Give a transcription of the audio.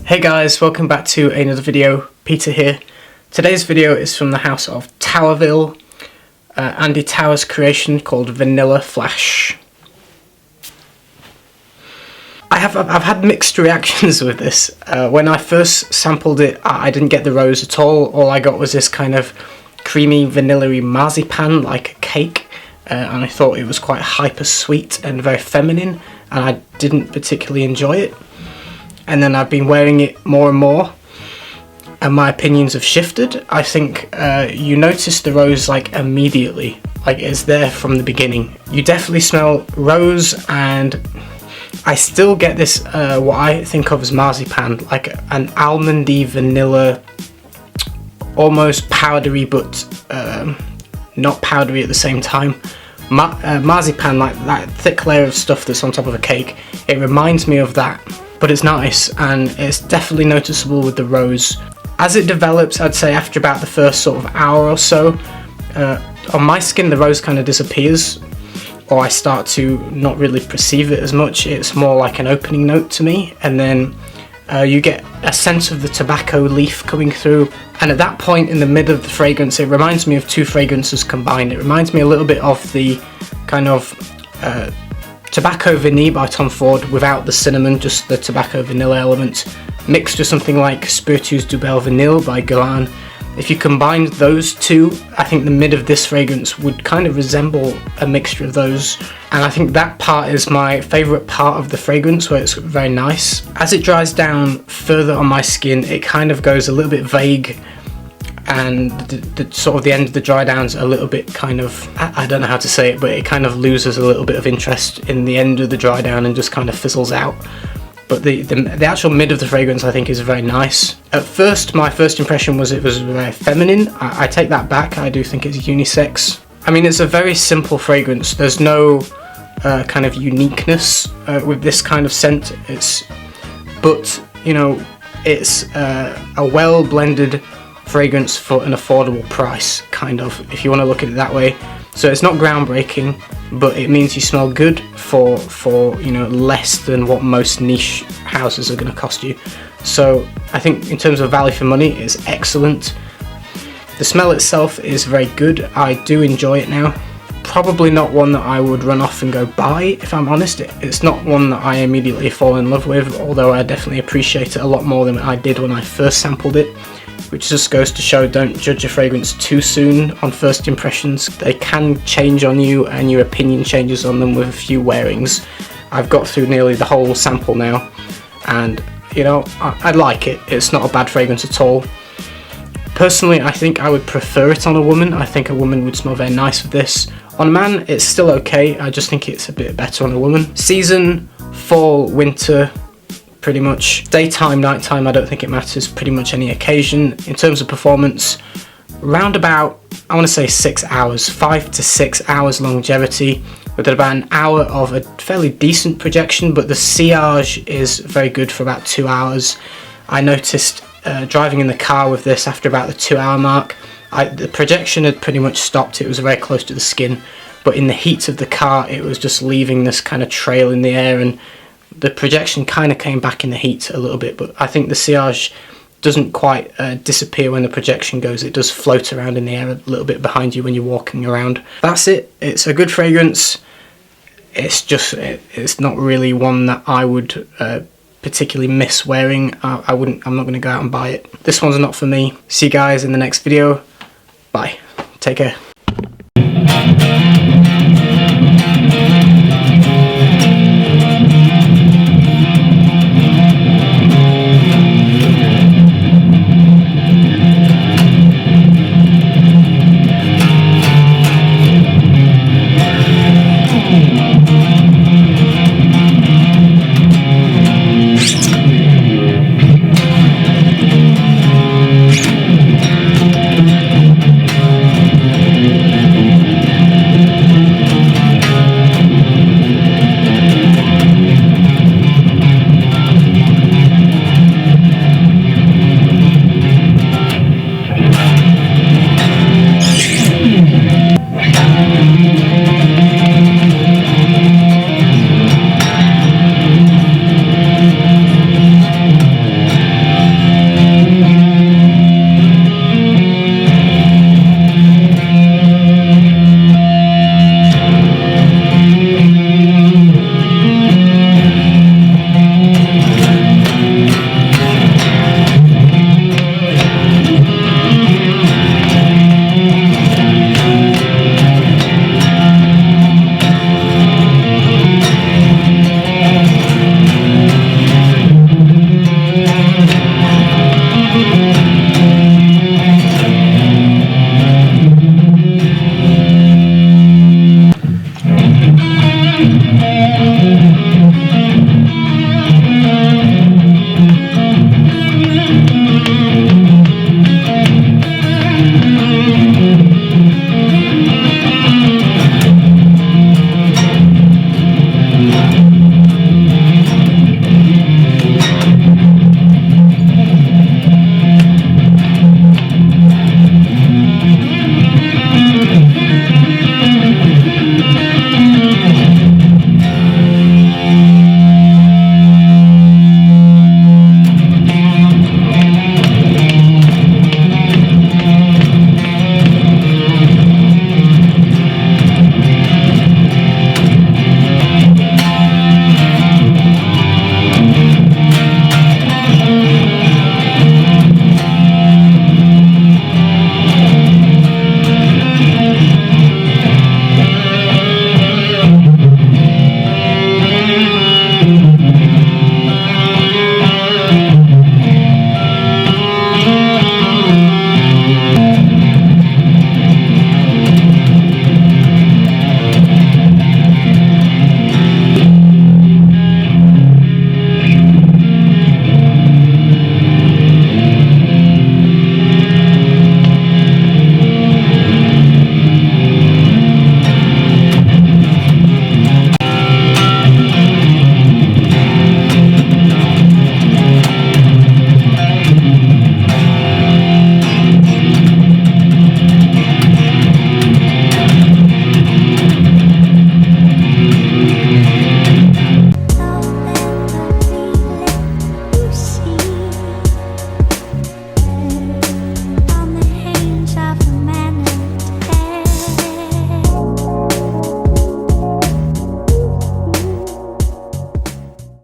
Hey guys, welcome back to another video. Peter here. Today's video is from the house of Tauerville, Andy Tauer's creation called Vanilla Flash. I've had mixed reactions with this. When I first sampled it, I didn't get the rose at all. All I got was this kind of creamy vanilla-y marzipan like a cake, and I thought it was quite hyper sweet and very feminine, and I didn't particularly enjoy it. And then I've been wearing it more and more, and my opinions have shifted. I think you notice the rose like immediately, like it's there from the beginning. You definitely smell rose, and I still get this what I think of as marzipan, like an almondy vanilla, almost powdery but not powdery at the same time. Marzipan, like that thick layer of stuff that's on top of a cake, it reminds me of that. But it's nice, and it's definitely noticeable with the rose. As it develops, I'd say after about the first sort of hour or so, on my skin the rose kind of disappears, or I start to not really perceive it as much. It's more like an opening note to me, and then you get a sense of the tobacco leaf coming through, and at that point in the middle of the fragrance it reminds me of two fragrances combined. It reminds me a little bit of the kind of Tobacco Vanille by Tom Ford without the cinnamon, just the tobacco vanilla element, mixed with something like Spiritueuse du Bel Vanille by Guerlain. If you combined those two, I think the mid of this fragrance would kind of resemble a mixture of those, and I think that part is my favourite part of the fragrance, where it's very nice. As it dries down further on my skin, it kind of goes a little bit vague, and the sort of the end of the dry down's a little bit kind of, I don't know how to say it, but it kind of loses a little bit of interest in the end of the dry down and just kind of fizzles out. But the actual mid of the fragrance I think is very nice. At first, my first impression was it was very feminine. I take that back. I do think it's unisex. I mean, it's a very simple fragrance. There's no kind of uniqueness with this kind of scent. But you know, it's a well blended fragrance for an affordable price, kind of, if you want to look at it that way. So it's not groundbreaking, but it means you smell good for you know, less than what most niche houses are going to cost you. So I think in terms of value for money, it's excellent. The smell itself is very good. I do enjoy it now. Probably not one that I would run off and go buy, if I'm honest. It's not one that I immediately fall in love with, although I definitely appreciate it a lot more than I did when I first sampled it. Which just goes to show, don't judge a fragrance too soon on first impressions. They can change on you, and your opinion changes on them with a few wearings. I've got through nearly the whole sample now, and you know, I like it. It's not a bad fragrance at all. Personally, I think I would prefer it on a woman. I think a woman would smell very nice with this. On a man, it's still okay. I just think it's a bit better on a woman. Season, fall, winter, pretty much. Daytime, nighttime, I don't think it matters, pretty much any occasion. In terms of performance, round about, I want to say 6 hours, 5 to 6 hours longevity, with about an hour of a fairly decent projection, but the sillage is very good for about 2 hours. I noticed driving in the car with this after about the 2 hour mark, the projection had pretty much stopped. It was very close to the skin, but in the heat of the car it was just leaving this kind of trail in the air, and the projection kind of came back in the heat a little bit, but I think the sillage doesn't quite disappear when the projection goes. It does float around in the air a little bit behind you when you're walking around. That's it. It's a good fragrance. It's just, it's not really one that I would particularly miss wearing. I'm not going to go out and buy it. This one's not for me. See you guys in the next video. Bye. Take care.